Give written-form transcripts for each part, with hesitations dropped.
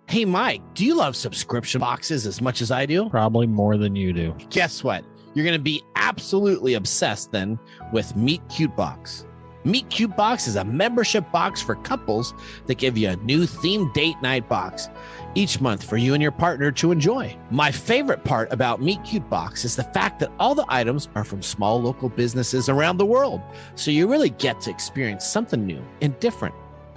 Hey, Mike, do you love subscription boxes as much as I do? Probably more than you do. Guess what? You're going to be absolutely obsessed then with Meet Cute Box. Meet Cute Box is a membership box for couples that give you a new themed date night box each month for you and your partner to enjoy. My favorite part about Meet Cute Box is the fact that all the items are from small local businesses around the world. So you really get to experience something new and different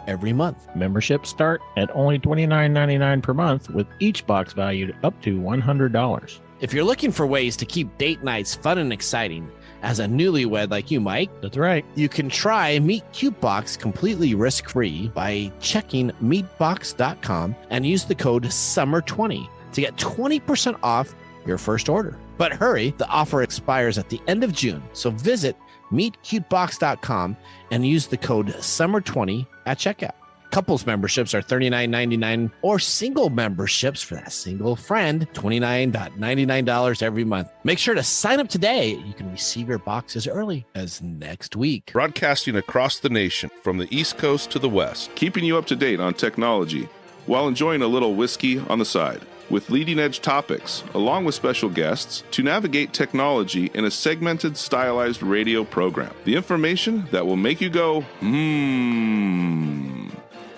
every month. Memberships start at only $29.99 per month, with each box valued up to $100. If you're looking for ways to keep date nights fun and exciting, as a newlywed like you, Mike, That's right. you can try Meet Cute Box completely risk-free by checking meetbox.com and use the code SUMMER20 to get 20% off your first order. But hurry, the offer expires at the end of June, so visit meetcutebox.com and use the code SUMMER20 at checkout. Couples memberships are $39.99, or single memberships for that single friend, $29.99 every month. Make sure to sign up today. You can receive your box as early as next week. Broadcasting across the nation from the East Coast to the West, keeping you up to date on technology while enjoying a little whiskey on the side, with leading-edge topics, along with special guests, to navigate technology in a segmented, stylized radio program. The information that will make you go,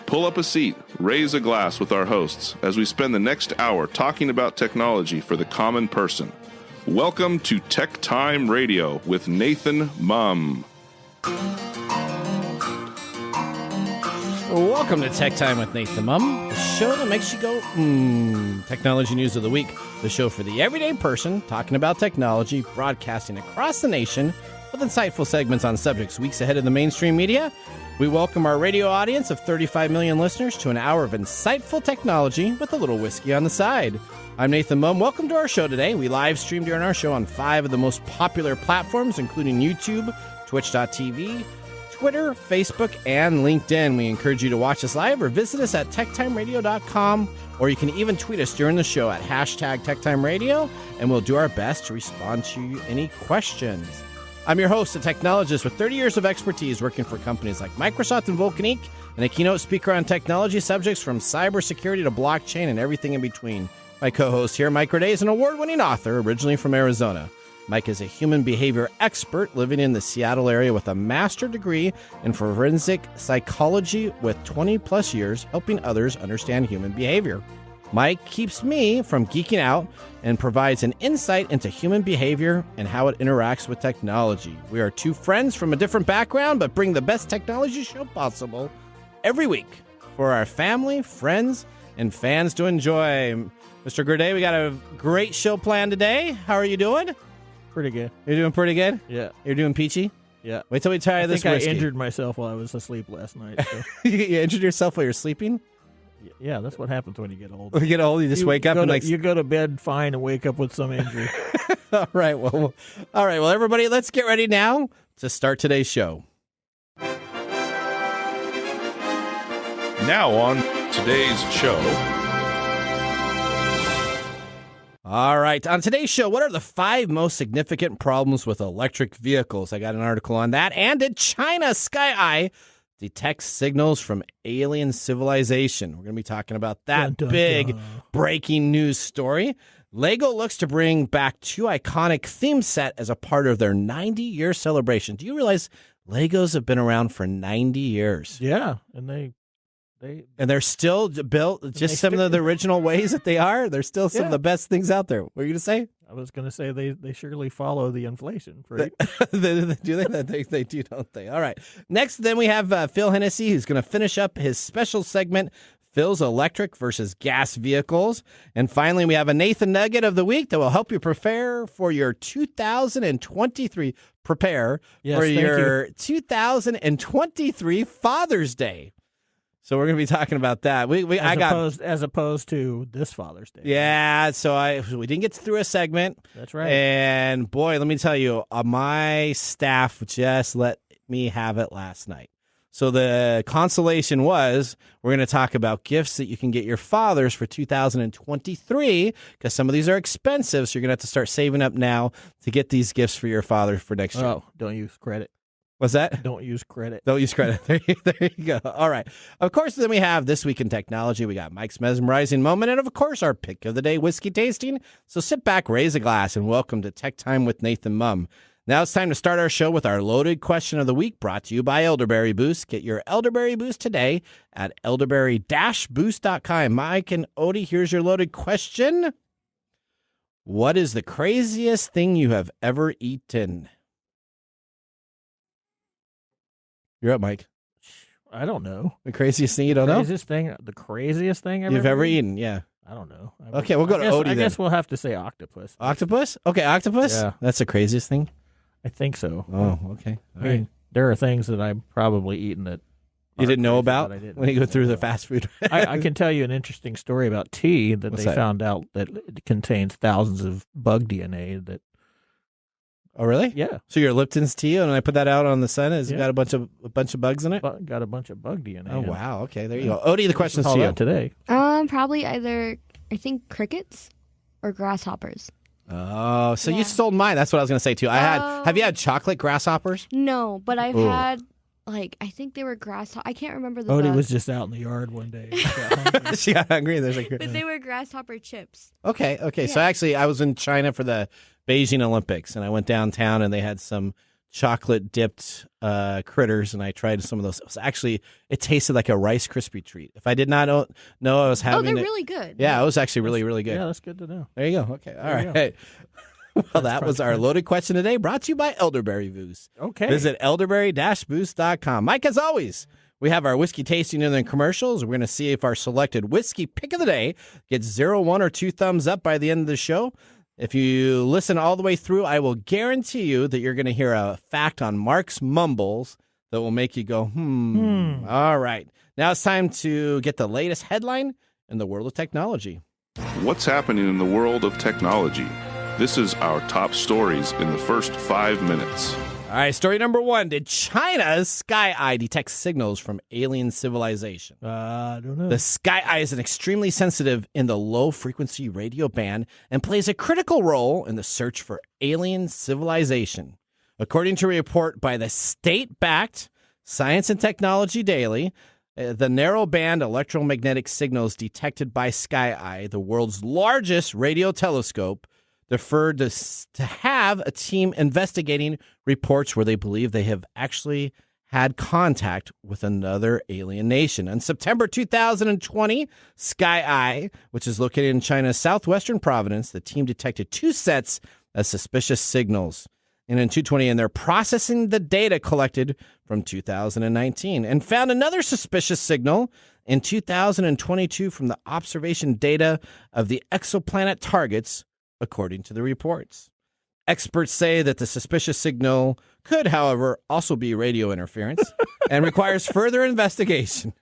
Pull up a seat, raise a glass with our hosts as we spend the next hour talking about technology for the common person. Welcome to TechTime Radio with Nathan Mumm. Welcome to Tech Time with Nathan Mumm, the show that makes you go, Technology News of the Week, the show for the everyday person talking about technology, broadcasting across the nation with insightful segments on subjects weeks ahead of the mainstream media. We welcome our radio audience of 35 million listeners to an hour of insightful technology with a little whiskey on the side. I'm Nathan Mumm. Welcome to our show today. We live stream during our show on 5 of the most popular platforms, including YouTube, Twitch.tv, Twitter, Facebook, and LinkedIn. We encourage you to watch us live or visit us at techtimeradio.com, or you can even tweet us during the show at #TechTimeRadio, and we'll do our best to respond to any questions. I'm your host, a technologist with 30 years of expertise working for companies like Microsoft and Vulcanic, and a keynote speaker on technology subjects from cybersecurity to blockchain and everything in between. My co-host here, Mike Raday, is an award-winning author originally from Arizona. Mike is a human behavior expert living in the Seattle area with a master's degree in forensic psychology with 20-plus years helping others understand human behavior. Mike keeps me from geeking out and provides an insight into human behavior and how it interacts with technology. We are two friends from a different background, but bring the best technology show possible every week for our family, friends, and fans to enjoy. Mr. Gurday, we got a great show planned today. How are you doing? Pretty good. You're doing pretty good? Yeah. You're doing peachy? Yeah. Wait till we try this whiskey. I injured myself while I was asleep last night. So. You injured yourself while you're sleeping? Yeah, that's what happens when you get old. When you get old, you just wake up and you go to bed fine and wake up with some injury. All right. Well, everybody, let's get ready now to start today's show. Now on today's show. All right. On today's show, what are the 5 most significant problems with electric vehicles? I got an article on that. And did China's Sky Eye detect signals from alien civilization? We're going to be talking about that big breaking news story. Lego looks to bring back 2 iconic theme set as a part of their 90-year celebration. Do you realize Legos have been around for 90 years? Yeah, and they're still built just some of the original ways that they are. They're still some of the best things out there. What were you going to say? I was going to say they surely follow the inflation rate. Do they? They do, don't they? All right. Next, then we have Phil Hennessy, who's going to finish up his special segment, Phil's Electric versus Gas Vehicles. And finally, we have a Nathan Nugget of the Week that will help you prepare for your 2023. Yes, your 2023 Father's Day. So we're going to be talking about that. As opposed to this Father's Day. Yeah, so we didn't get through a segment. That's right. And boy, let me tell you, my staff just let me have it last night. So the consolation was we're going to talk about gifts that you can get your fathers for 2023, because some of these are expensive, so you're going to have to start saving up now to get these gifts for your father for next year. Oh, don't use credit. What's that? Don't use credit. Don't use credit. There you go. All right. Of course, then we have This Week in Technology. We got Mike's Mesmerizing Moment, and of course, our pick of the day, whiskey tasting. So sit back, raise a glass, and welcome to Tech Time with Nathan Mumm. Now it's time to start our show with our loaded question of the week, brought to you by Elderberry Boost. Get your Elderberry Boost today at elderberry-boost.com. Mike and Odie, here's your loaded question. What is the craziest thing you have ever eaten? You're up, Mike. I don't know. The craziest thing you don't know? The craziest thing You've ever eaten, yeah. I don't know. Okay, we'll go to Odie then. I guess we'll have to say octopus. Octopus? Okay, octopus? Yeah. That's the craziest thing? I think so. Oh, okay. I mean, there are things that I've probably eaten that you didn't know crazy about that I didn't when you go through the about. fast food. I can tell you an interesting story about tea that What's they that? found out that it contains thousands of bug DNA. That Oh, really? yeah, So your Lipton's tea, and I put that out on the sun, has it Yeah. got a bunch of bugs in it? got a bunch of bug DNA. Oh, in it. wow. Okay, there you go. Odie, the question's All to you. that today. Probably either, I think, crickets or grasshoppers. Oh, so you Yeah. stole mine. That's what I was going to say, too. Have you had chocolate grasshoppers? No, but I've Ooh. had, I think they were grasshoppers. I can't remember the Odie bug, was just out in the yard one day. He got hungry. She got hungry. There's like, but they were grasshopper chips. okay. So Yeah. actually, I was in China for the Beijing Olympics, and I went downtown, and they had some chocolate-dipped critters, and I tried some of those. It tasted like a Rice Krispie treat. If I did not know I was having They're it. really good. Yeah, it was actually really, really good. Yeah, that's good to know. There you go. Okay. All There you right. Well, that was our loaded question today, brought to you by Elderberry Boost. Okay. Visit elderberry-boost.com. Mike, as always, we have our whiskey tasting and then commercials. We're going to see if our selected whiskey pick of the day gets 0, 1, or 2 thumbs up by the end of the show. If you listen all the way through, I will guarantee you that you're going to hear a fact on Mark's mumbles that will make you go, All right. Now it's time to get the latest headline in the world of technology. What's happening in the world of technology? This is our top stories in the first 5 minutes. All right, story number 1. Did China's Sky Eye detect signals from alien civilization? I don't know. The Sky Eye is an extremely sensitive in the low-frequency radio band and plays a critical role in the search for alien civilization. According to a report by the state-backed Science and Technology Daily, the narrow-band electromagnetic signals detected by Sky Eye, the world's largest radio telescope, deferred to have a team investigating reports where they believe they have actually had contact with another alien nation. In September 2020, Sky Eye, which is located in China's southwestern province, the team detected 2 sets of suspicious signals. And in 2020, and they're processing the data collected from 2019 and found another suspicious signal in 2022 from the observation data of the exoplanet targets, according to the reports. Experts say that the suspicious signal could, however, also be radio interference and requires further investigation.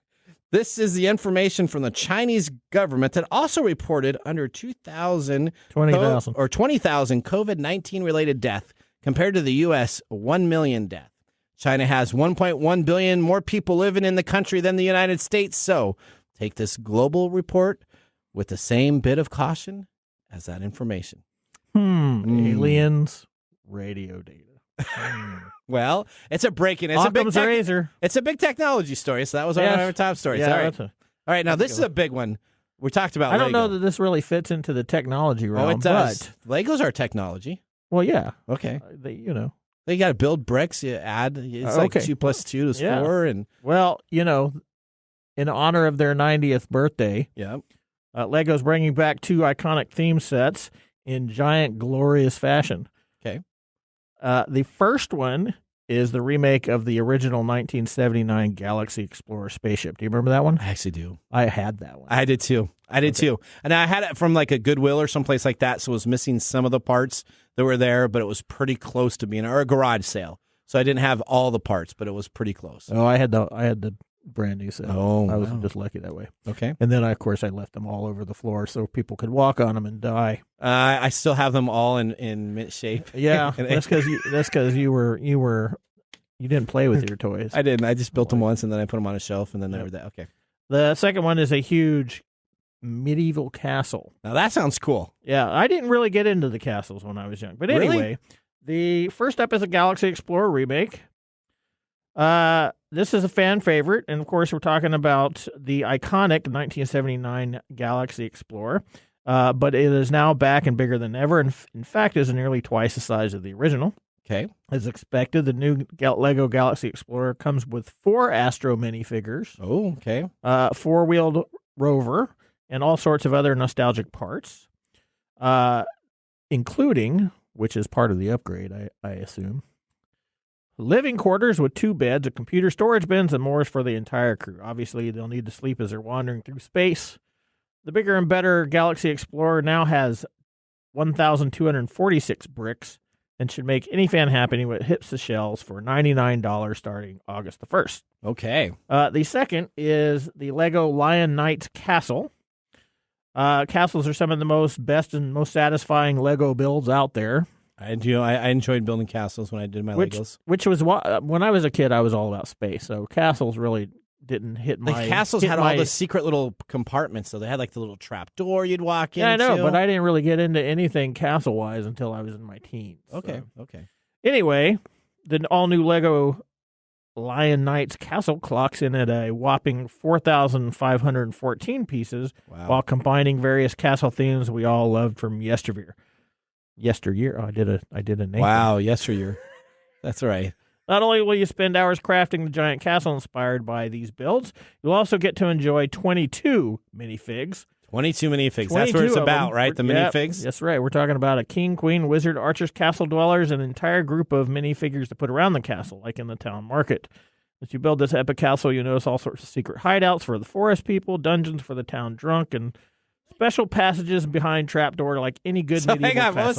This is the information from the Chinese government that also reported under 20,000 COVID-19 related death compared to the U.S. 1 million death. China has 1.1 billion more people living in the country than the United States, so take this global report with the same bit of caution as that information. Aliens, radio data. Well, it's a breaking. It's Occam's razor. It's a big technology story, so that was one Yes. of our top stories. Yeah, All right. that's All right, now this is a big one. We talked about I don't Lego. know that this really fits into the technology realm. Oh, it does. Legos are technology. Well, yeah. Okay. They They got to build bricks. You add. It's like Okay. 2 + 2 is Yeah. 4. And Well, in honor of their 90th birthday, yeah. Lego's bringing back 2 iconic theme sets in giant, glorious fashion. Okay. The first one is the remake of the original 1979 Galaxy Explorer spaceship. Do you remember that one? I actually do. I had that one. I did too. And I had it from like a Goodwill or someplace like that, so it was missing some of the parts that were there, but it was pretty close to being, or a garage sale. So I didn't have all the parts, but it was pretty close. Oh, I had the brand new set. Oh, I was wow. just lucky that way. Okay. And then, of course, I left them all over the floor so people could walk on them and die. I still have them all in mint shape. Yeah, that's because you didn't play with your toys. I didn't. I just built them once, and then I put them on a shelf, and then they were there. Okay. The second one is a huge medieval castle. Now that sounds cool. Yeah, I didn't really get into the castles when I was young. But Really? anyway, the first up is a Galaxy Explorer remake. This is a fan favorite, and of course, we're talking about the iconic 1979 Galaxy Explorer. But it is now back and bigger than ever. And in fact, is nearly twice the size of the original. Okay. As expected, the new Lego Galaxy Explorer comes with 4 Astro minifigures. Oh, okay. 4-wheeled rover, and all sorts of other nostalgic parts, including, which is part of the upgrade, I assume, living quarters with 2 beds, a computer storage bins, and more for the entire crew. Obviously, they'll need to sleep as they're wandering through space. The bigger and better Galaxy Explorer now has 1,246 bricks and should make any fan happy when it hits the shelves for $99 starting August the 1st. Okay. The second is the Lego Lion Knights Castle. Castles are some of the best and most satisfying Lego builds out there. I enjoyed building castles when I did my Legos. Which was when I was a kid, I was all about space. So castles really didn't hit my. The castles had all the secret little compartments, so they had like the little trap door you'd walk in. Yeah, I know, but I didn't really get into anything castle wise until I was in my teens. Okay, so. okay. Anyway, the all new Lego Lion Knights Castle clocks in at a whopping 4,514 pieces, while combining various castle themes we all loved from yesteryear. Oh, I did a Nathan. Wow, yesteryear. That's right. Not only will you spend hours crafting the giant castle inspired by these builds, you'll also get to enjoy 22 minifigs. 22 minifigs. That's what it's about, right? The minifigs? That's right. We're talking about a king, queen, wizard, archers, castle dwellers, and an entire group of minifigures to put around the castle, like in the town market. As you build this epic castle, you notice all sorts of secret hideouts for the forest people, dungeons for the town drunk, and special passages behind trapdoor like any good medieval hang on, castle. what was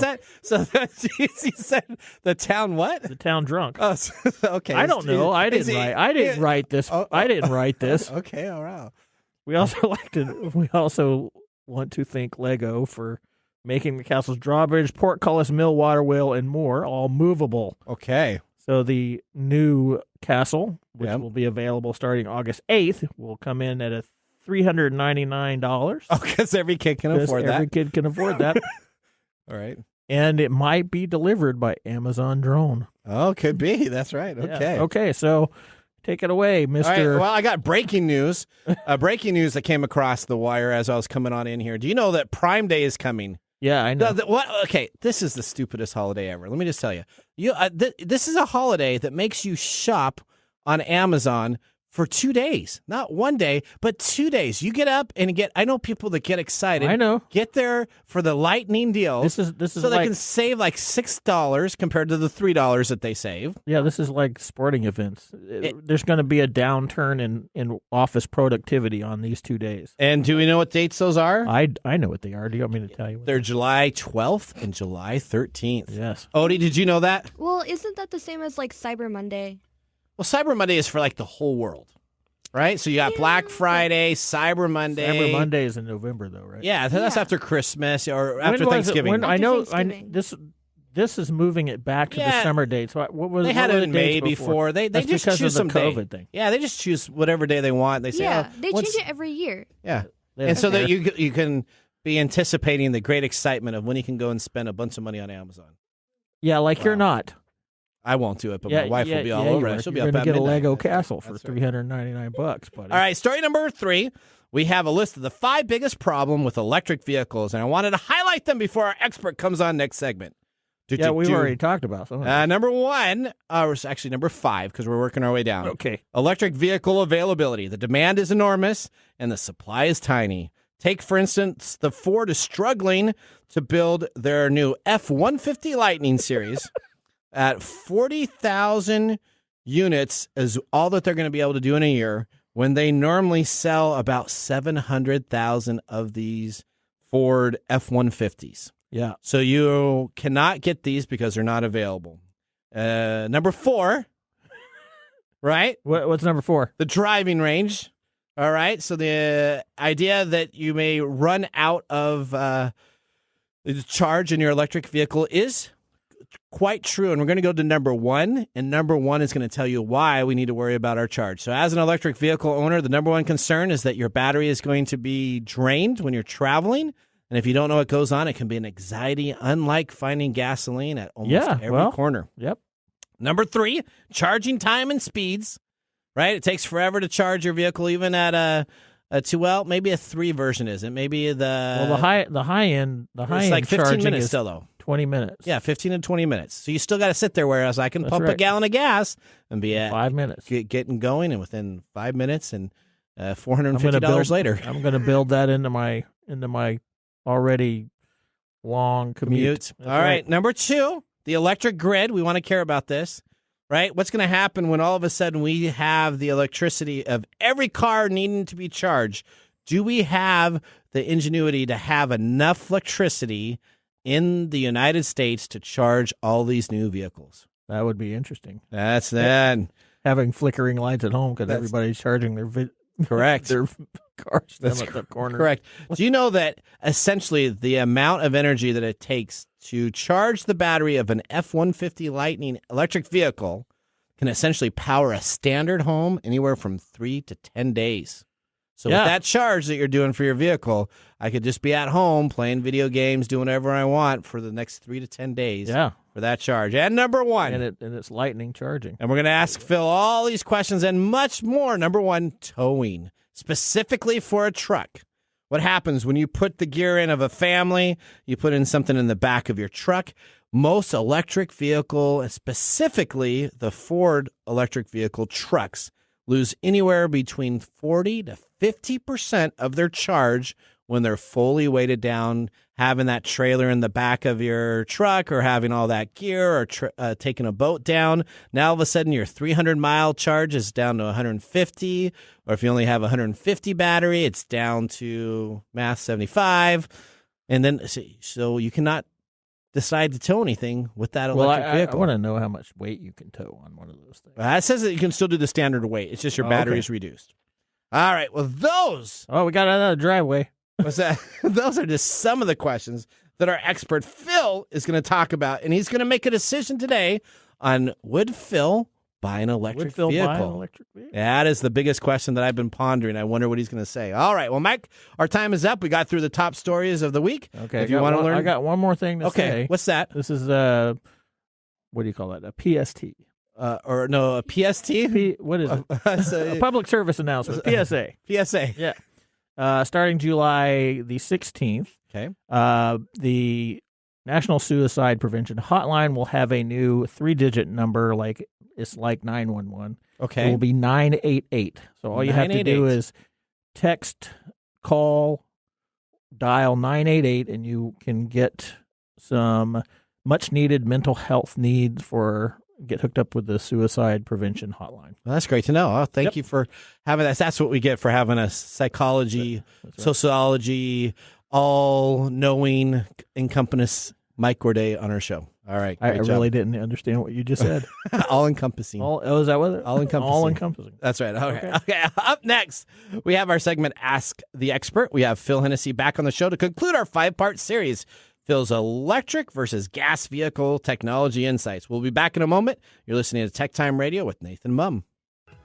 that? So you said the town what? The town drunk. Oh, okay. I don't know. I didn't write this. I didn't write this. Okay, all right. We also want to thank Lego for making the castle's drawbridge, portcullis, mill, water wheel, and more, all movable. Okay. So the new castle, which will be available starting August 8th, will come in at $399. Oh, because every kid can afford that. Every kid can afford that. All right. And it might be delivered by Amazon drone. Oh, could be. That's right. Okay. Yeah. Okay, so take it away, Mr. All right, well, I got breaking news. Breaking news that came across the wire as I was coming on in here. Do you know that Prime Day is coming? Yeah, I know. What? Okay, this is the stupidest holiday ever. Let me just tell you. This is a holiday that makes you shop on Amazon for 2 days. Not 1 day, but 2 days. You get up and I know people that get excited. I know. Get there for the lightning deals. This is so they can save like $6 compared to the $3 that they save. Yeah, this is like sporting events. There's going to be a downturn in office productivity on these 2 days. And do we know what dates those are? I know what they are. Do you want me to tell you? They're July 12th and July 13th. Yes. Odie, did you know that? Well, isn't that the same as like Cyber Monday? Well, Cyber Monday is for like the whole world, right? So you got Black Friday, Cyber Monday. Cyber Monday is in November, though, right? Yeah, that's after Christmas or after Thanksgiving. This is moving it back to the summer dates. What was they had it in May before? They just choose some COVID thing. Yeah, they just choose whatever day they want. They say, they change it every year. Yeah, and so that you can be anticipating the great excitement of when you can go and spend a bunch of money on Amazon. Yeah, like you're not. I won't do it, but my wife will be all over it. She'll be up at midnight. You're going to get a Lego castle for $399, buddy. All right, story number 3. We have a list of the 5 biggest problems with electric vehicles, and I wanted to highlight them before our expert comes on next segment. Yeah, we've already talked about some of them. Number 1, or actually number 5, because we're working our way down. Okay. Electric vehicle availability. The demand is enormous, and the supply is tiny. Take, for instance, the Ford is struggling to build their new F-150 Lightning series. At 40,000 units is all that they're going to be able to do in a year when they normally sell about 700,000 of these Ford F-150s. Yeah. So you cannot get these because they're not available. Number 4, right? What's number 4? The driving range. All right. So the idea that you may run out of the charge in your electric vehicle is quite true, and we're going to go to number 1, and number 1 is going to tell you why we need to worry about our charge. So as an electric vehicle owner, the number 1 concern is that your battery is going to be drained when you're traveling, and if you don't know what goes on, it can be an anxiety, unlike finding gasoline at almost every corner. Yep. Number 3, charging time and speeds. Right? It takes forever to charge your vehicle, even at a 2L. Maybe a 3 version isn't. Maybe the high end. It's like 15 minutes still, though. 20 minutes. Yeah, 15 and 20 minutes. So you still got to sit there, whereas I can pump a right. gallon of gas and be at 5 minutes. Getting going, and within 5 minutes and $450 later. I'm going to build that into my already long commute. All right. Number 2, the electric grid. We want to care about this, right? What's going to happen when all of a sudden we have the electricity of every car needing to be charged? Do we have the ingenuity to have enough electricity in the United States to charge all these new vehicles? That would be interesting. That's that. Having flickering lights at home because everybody's charging their correct their cars at the corner. Correct. Do you know that essentially the amount of energy that it takes to charge the battery of an F-150 Lightning electric vehicle can essentially power a standard home anywhere from 3 to 10 days? So with that charge that you're doing for your vehicle, I could just be at home playing video games, doing whatever I want for the next 3 to 10 days. Yeah. For that charge. And number 1. And it's lightning charging. And we're going to ask Phil all these questions and much more. Number 1, towing, specifically for a truck. What happens when you put the gear in of a family, you put in something in the back of your truck? Most electric vehicle, specifically the Ford electric vehicle trucks, lose anywhere between 40 to 50% of their charge when they're fully weighted down, having that trailer in the back of your truck or having all that gear or taking a boat down. Now, all of a sudden, your 300-mile charge is down to 150, or if you only have 150 battery, it's down to mass 75. And then, so you cannot decide to tow anything with that electric vehicle. I want to know how much weight you can tow on one of those things. It says that you can still do the standard weight. It's just your battery is reduced. All right. Well, those. Oh, we got another driveway. What's that? Those are just some of the questions that our expert Phil is going to talk about, and he's going to make a decision today on would Phil buy an electric vehicle? That is the biggest question that I've been pondering. I wonder what he's going to say. All right. Well, Mike, our time is up. We got through the top stories of the week. Okay. If you want to learn, I got one more thing to say. Okay. What's that? This is what do you call that? A PST. Or no, a PST? What is it? A public service announcement. PSA. PSA. Yeah. Starting July the 16th, okay. The National Suicide Prevention Hotline will have a new 3-digit number, like it's like 911. Okay. It will be 988. So all you have to do is text, call, dial 988, and you can get some much-needed mental health needs get hooked up with the suicide prevention hotline. Well, that's great to know. Oh, thank you for having that. That's what we get for having a psychology, sociology, all-knowing, encompass Mike Gorday on our show. All right. I really didn't understand what you just said. All-encompassing. Is that what it? All-encompassing. All-encompassing. That's right. Okay. Up next, we have our segment, Ask the Expert. We have Phil Hennessy back on the show to conclude our 5-part series. Phil's electric versus gas vehicle technology insights. We'll be back in a moment. You're listening to TechTime Radio with Nathan Mumm.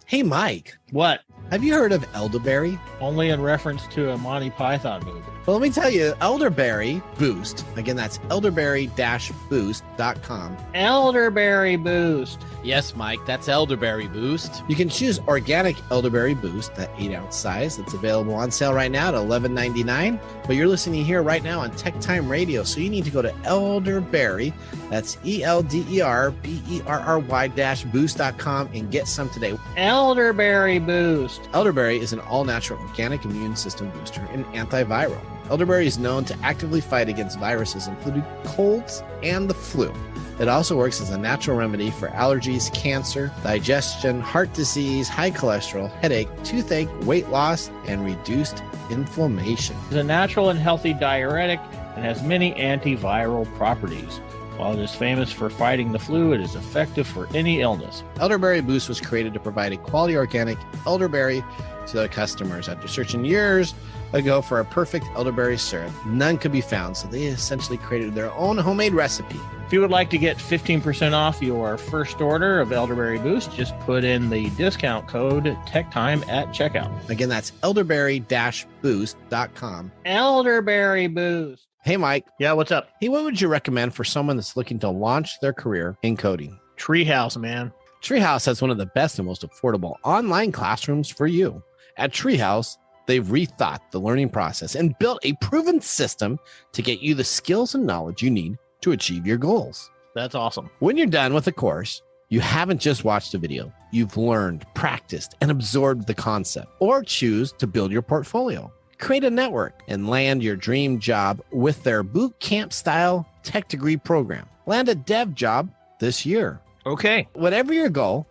Hey, Mike. What? Have you heard of elderberry? Only in reference to a Monty Python movie. Well, let me tell you, Elderberry Boost. Again, that's elderberry-boost.com. Elderberry Boost. Yes, Mike, that's Elderberry Boost. You can choose organic Elderberry Boost, that 8-ounce size. That's available on sale right now at $11.99. But you're listening here right now on TechTime Radio, so you need to go to Elderberry. That's ELDERBERRY-boost.com and get some today. Elderberry Boost. Elderberry is an all-natural organic immune system booster and antiviral. Elderberry is known to actively fight against viruses, including colds and the flu. It also works as a natural remedy for allergies, cancer, digestion, heart disease, high cholesterol, headache, toothache, weight loss, and reduced inflammation. It's a natural and healthy diuretic and has many antiviral properties. While it is famous for fighting the flu, it is effective for any illness. Elderberry Boost was created to provide a quality organic elderberry to their customers. After searching years ago for a perfect elderberry syrup, none could be found, so they essentially created their own homemade recipe. If you would like to get 15% off your first order of Elderberry Boost, just put in the discount code TechTime at checkout. Again, that's elderberry-boost.com. Elderberry Boost. Hey, Mike. Yeah, what's up? Hey, what would you recommend for someone that's looking to launch their career in coding? Treehouse, man. Treehouse has one of the best and most affordable online classrooms for you. At Treehouse, they've rethought the learning process and built a proven system to get you the skills and knowledge you need to achieve your goals. That's awesome. When you're done with the course, you haven't just watched a video. You've learned, practiced, and absorbed the concept, or choose to build your portfolio. Create a network and land your dream job with their boot camp style tech degree program. Land a dev job this year. Okay. Whatever your goal,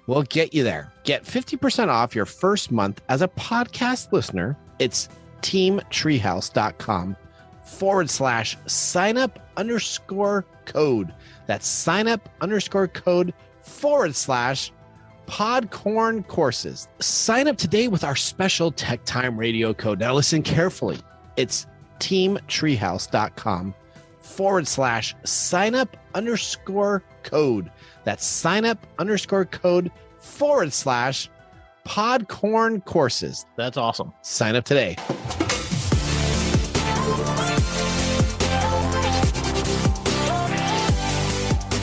we'll get you there. Get 50% off your first month as a podcast listener. It's teamtreehouse.com/signup_code. That's signup_code/podcorn courses. Sign up today with our special TechTime Radio code. Now listen carefully. It's teamtreehouse.com/signup_code. That's signup_code/podcorn courses. That's awesome. Sign up today.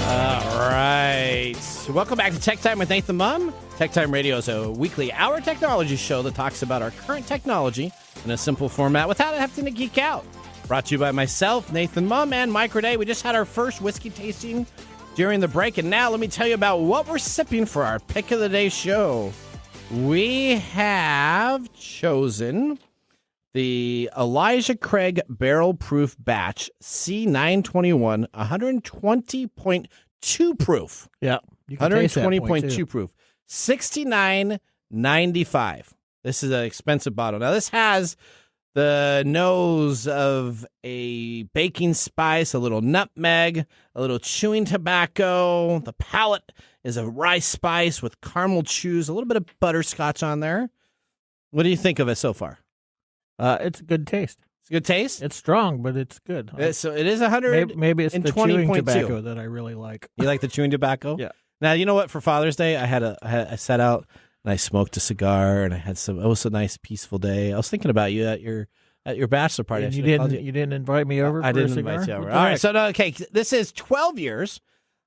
All right. Welcome back to Tech Time with Nathan Mumm. Tech Time Radio is a weekly hour technology show that talks about our current technology in a simple format without having to geek out. Brought to you by myself, Nathan Mumm, and Mike Day. We just had our first whiskey tasting during the break, and now let me tell you about what we're sipping for our pick of the day show. We have chosen the Elijah Craig Barrel Proof Batch C921, 120.2 proof. Yeah. 120.2 proof. $69.95. This is an expensive bottle. Now, this has the nose of a baking spice, a little nutmeg, a little chewing tobacco. The palate is a rice spice with caramel chews, a little bit of butterscotch on there. What do you think of it so far? It's a good taste. It's a good taste? It's strong, but it's good. So it is 100. Maybe it's the 20.2. chewing tobacco that I really like. You like the chewing tobacco? Yeah. Now, you know what? For Father's Day, I sat out and I smoked a cigar and I had it was a nice, peaceful day. I was thinking about you at your bachelor party. And you didn't invite me over. I for didn't a cigar? invite you over. All right. So, okay, this is 12 years.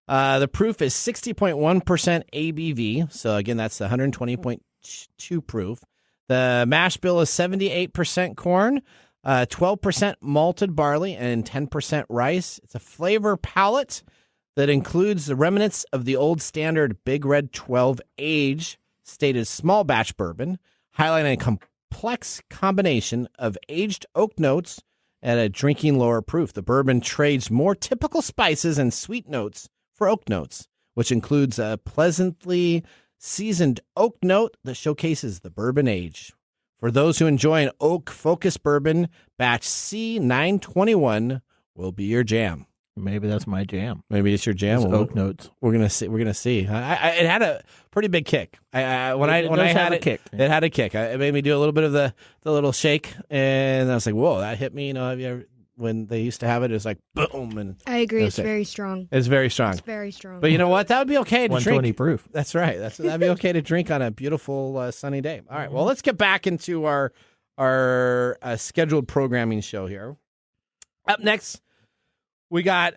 The proof is 60.1% ABV. So, again, that's the 120.2 proof. The mash bill is 78% corn, 12% malted barley, and 10% rice. It's a flavor palette that includes the remnants of the old standard Big Red 12 age stated small batch bourbon, highlighting a complex combination of aged oak notes at a drinking lower proof. The bourbon trades more typical spices and sweet notes for oak notes, which includes a pleasantly seasoned oak note that showcases the bourbon age. For those who enjoy an oak-focused bourbon, batch C921 will be your jam. Maybe that's my jam. Maybe it's your jam. It's oak notes. We're gonna see. It had a pretty big kick. When I had it, kick. It had a kick. It made me do a little bit of the little shake, and I was like, "Whoa, that hit me!" You know, have you ever, when they used to have it, it was like boom. And I agree. It's very strong. It's very strong. It's very strong. But you know what? That would be okay to 120 drink. proof. That's right. That'd be okay to drink on a beautiful sunny day. All right. Well, let's get back into our scheduled programming show here. Up next, we got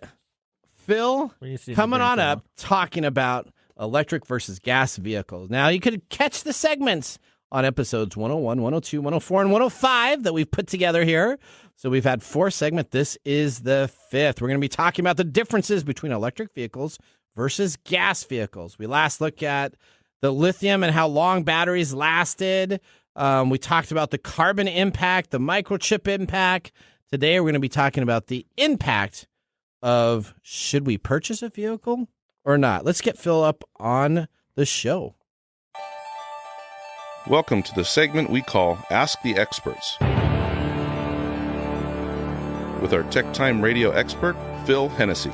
Phil coming on up talking about electric versus gas vehicles. Now, you could catch the segments on episodes 101, 102, 104, and 105 that we've put together here. So we've had 4 segments. This is the 5th. We're going to be talking about the differences between electric vehicles versus gas vehicles. We last looked at the lithium and how long batteries lasted. We talked about the carbon impact, the microchip impact. Today, we're going to be talking about the impact of should we purchase a vehicle or not. Let's get Phil up on the show. Welcome to the segment we call Ask the Experts, with our Tech Time Radio expert, Phil Hennessy.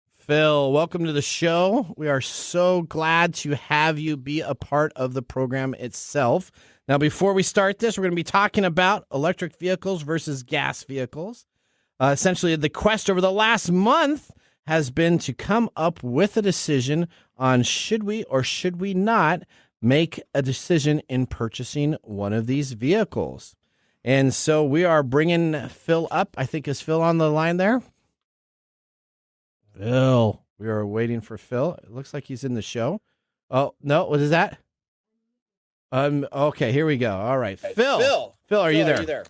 Phil, welcome to the show. We are so glad to have you be a part of the program itself. Now, before we start this, we're going to be talking about electric vehicles versus gas vehicles. Essentially, the quest over the last month has been to come up with a decision on should we or should we not make a decision in purchasing one of these vehicles. And so we are bringing Phil up. I think, is Phil on the line there? Phil. We are waiting for Phil. It looks like he's in the show. Oh, no. What is that? Okay, here we go. All right. Phil, are you there?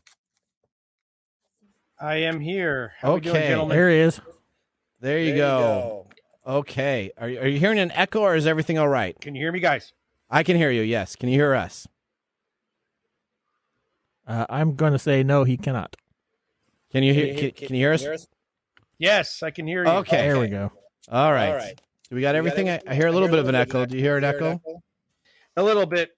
I am here. How we doing, Okay. gentlemen? There he is. There you go. Okay. Are you hearing an echo or is everything all right? Can you hear me, guys? I can hear you, yes. Can you hear us? I'm going to say no, he cannot. Can you hear us? Yes, I can hear you. Okay. There we go. All right. Do we got everything? I hear a little bit of an echo. Do you hear an echo? A little bit.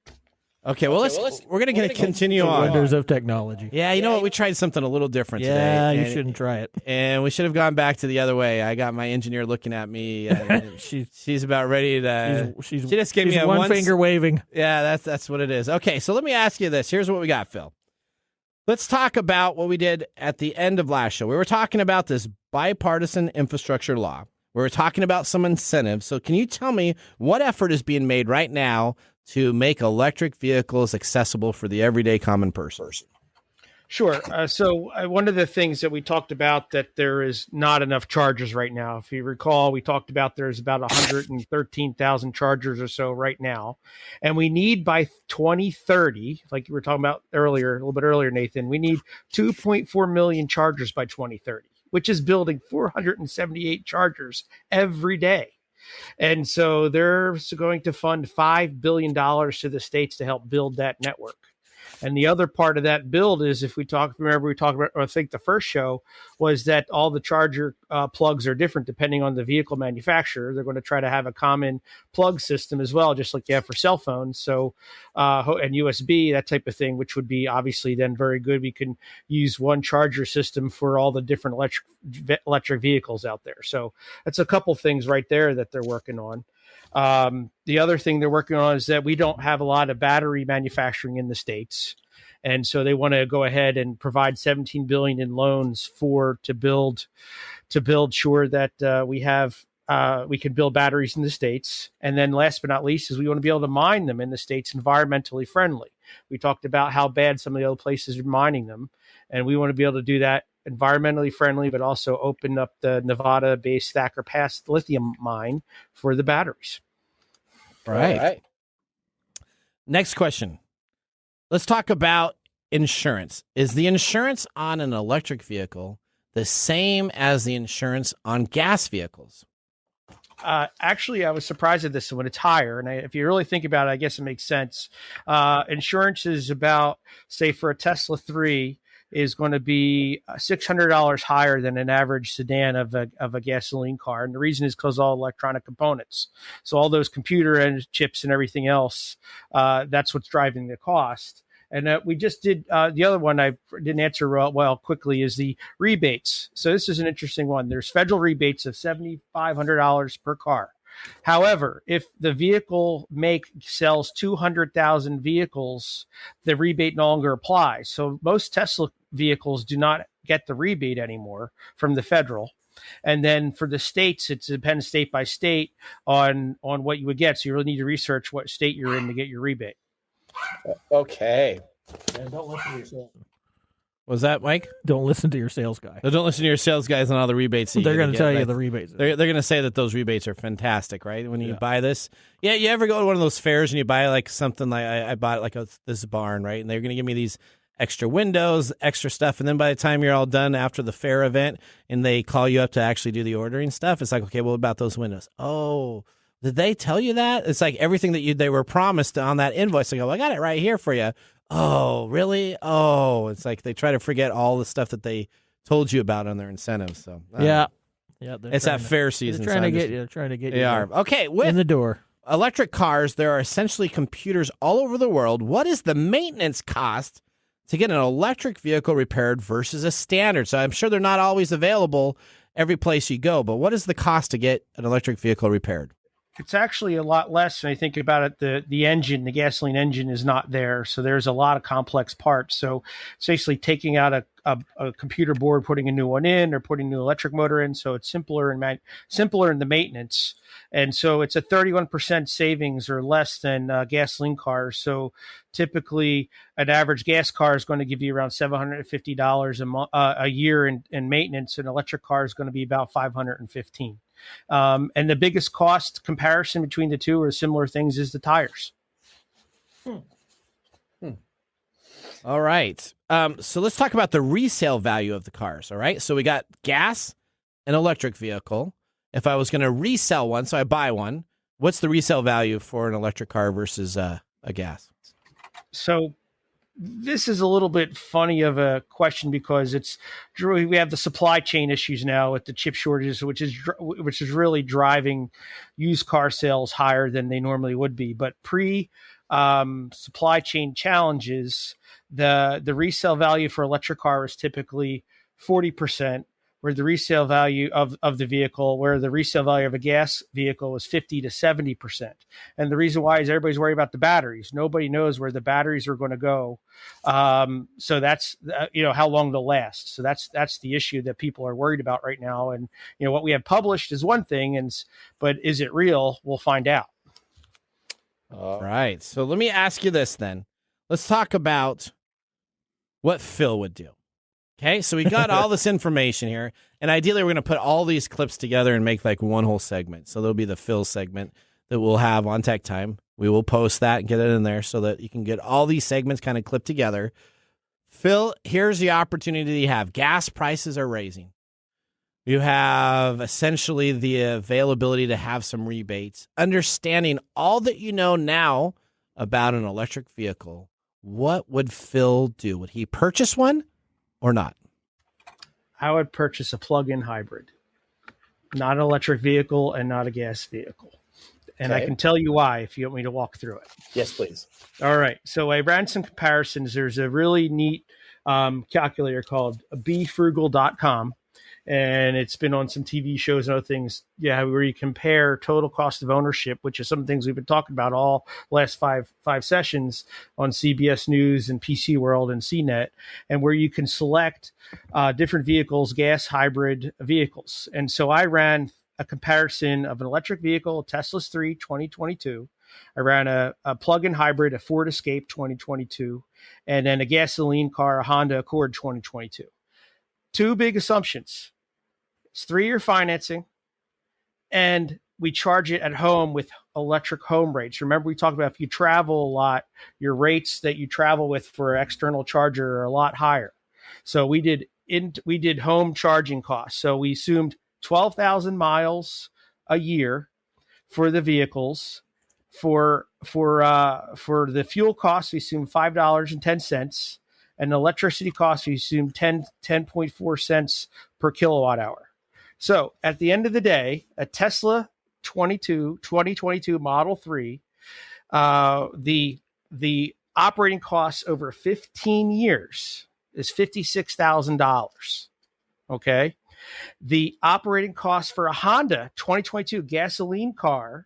Okay, well, we're going to continue on. Wonders of technology. Yeah, you know what? We tried something a little different today. Yeah, you and- shouldn't try it. And we should have gone back to the other way. I got my engineer looking at me. She's about ready to. She just gave me a one finger waving. Yeah, that's what it is. Okay, so let me ask you this. Here's what we got, Phil. Let's talk about what we did at the end of last show. We were talking about this bipartisan infrastructure law. We were talking about some incentives. So can you tell me what effort is being made right now to make electric vehicles accessible for the everyday common person? Sure. So one of the things that we talked about that there is not enough chargers right now. If you recall, we talked about there's about 113,000 chargers or so right now. And we need by 2030, like you were talking about earlier, a little bit earlier, Nathan, we need 2.4 million chargers by 2030, which is building 478 chargers every day. And so they're going to fund $5 billion to the states to help build that network. And the other part of that build is, if we talked about, or I think the first show was that all the charger plugs are different depending on the vehicle manufacturer. They're going to try to have a common plug system as well, just like you have for cell phones. So, and USB, that type of thing, which would be obviously then very good. We can use one charger system for all the different electric vehicles out there. So that's a couple things right there that they're working on. The other thing they're working on is that we don't have a lot of battery manufacturing in the States. And so they want to go ahead and provide $17 billion in loans to build sure that we can build batteries in the States. And then last but not least is we want to be able to mine them in the States environmentally friendly. We talked about how bad some of the other places are mining them. And we want to be able to do that environmentally friendly, but also open up the Nevada-based Thacker Pass lithium mine for the batteries. All right. Next question. Let's talk about insurance. Is the insurance on an electric vehicle the same as the insurance on gas vehicles? Actually, I was surprised at this when it's higher. And if you really think about it, I guess it makes sense. Insurance is about, say, for a Tesla 3, is going to be $600 higher than an average sedan of a gasoline car. And the reason is because all electronic components. So all those computer and chips and everything else, that's what's driving the cost. And we just did the other one I didn't answer well quickly is the rebates. So this is an interesting one. There's federal rebates of $7,500 per car. However, if the vehicle sells 200,000 vehicles, the rebate no longer applies. So most Tesla vehicles do not get the rebate anymore from the federal. And then for the states, it depends state by state on what you would get. So you really need to research what state you're in to get your rebate. Okay. And don't listen to your sales. Was that Mike? Don't listen to your sales guy. No, don't listen to your sales guys on all the rebates. They're going to tell you the rebates. They're going to say that those rebates are fantastic, right? When you buy this. Yeah, you ever go to one of those fairs and you buy like something like I bought like this barn, right? And they're going to give me these extra windows, extra stuff. And then by the time you're all done after the fair event and they call you up to actually do the ordering stuff, it's like, okay, well, about those windows? Oh, did they tell you that? It's like everything that they were promised on that invoice. They go, well, I got it right here for you. Oh, really? Oh, it's like they try to forget all the stuff that they told you about on their incentives. So yeah, it's that fair season. They're trying to get you. They are. Okay, in the door. Electric cars, there are essentially computers all over the world. What is the maintenance cost to get an electric vehicle repaired versus a standard? So I'm sure they're not always available every place you go, but what is the cost to get an electric vehicle repaired? It's actually a lot less when I think about it. The engine, the gasoline engine is not there. So there's a lot of complex parts. So it's basically taking out a computer board, putting a new one in, or putting a new electric motor in. So it's simpler simpler in the maintenance. And so it's a 31% savings or less than gasoline cars. So typically an average gas car is going to give you around $750 a year in maintenance. An electric car is going to be about $515. And the biggest cost comparison between the two or similar things is the tires. All right. So let's talk about the resale value of the cars. All right. So we got gas and electric vehicle. If I was going to resell one, so I buy one, what's the resale value for an electric car versus a gas? So this is a little bit funny of a question because we have the supply chain issues now with the chip shortages, which is really driving used car sales higher than they normally would be. But supply chain challenges, the resale value for electric car is typically 40%, where the resale value of the vehicle, where the resale value of a gas vehicle is 50 to 70%. And the reason why is everybody's worried about the batteries. Nobody knows where the batteries are going to go. So that's, how long they'll last. So that's the issue that people are worried about right now. And, what we have published is one thing, but is it real? We'll find out. All right. So let me ask you this then. Let's talk about what Phil would do. Okay, so we got all this information here, and ideally we're going to put all these clips together and make like one whole segment. So there'll be the Phil segment that we'll have on Tech Time. We will post that and get it in there so that you can get all these segments kind of clipped together. Phil, here's the opportunity you have. Gas prices are raising. You have essentially the availability to have some rebates. Understanding all that you know now about an electric vehicle, what would Phil do? Would he purchase one or not? I would purchase a plug-in hybrid, not an electric vehicle and not a gas vehicle. And Okay. I can tell you why if you want me to walk through it. Yes, please. All right. So I ran some comparisons. There's a really neat calculator called BeFrugal.com. And it's been on some TV shows and other things, where you compare total cost of ownership, which is some things we've been talking about all last five sessions on CBS News and PC World and CNET, and where you can select different vehicles, gas hybrid vehicles. And so I ran a comparison of an electric vehicle, a Tesla 3 2022. I ran a plug-in hybrid, a Ford Escape 2022, and then a gasoline car, a Honda Accord 2022. Two big assumptions. It's 3-year financing, and we charge it at home with electric home rates. Remember, we talked about if you travel a lot, your rates that you travel with for external charger are a lot higher. So we did home charging costs. So we assumed 12,000 miles a year for the vehicles. For the fuel costs, we assumed $5.10. And electricity costs, we assume 10.4 cents per kilowatt hour. So at the end of the day, a Tesla 2022 Model 3, the operating costs over 15 years is $56,000. Okay. The operating cost for a Honda 2022 gasoline car,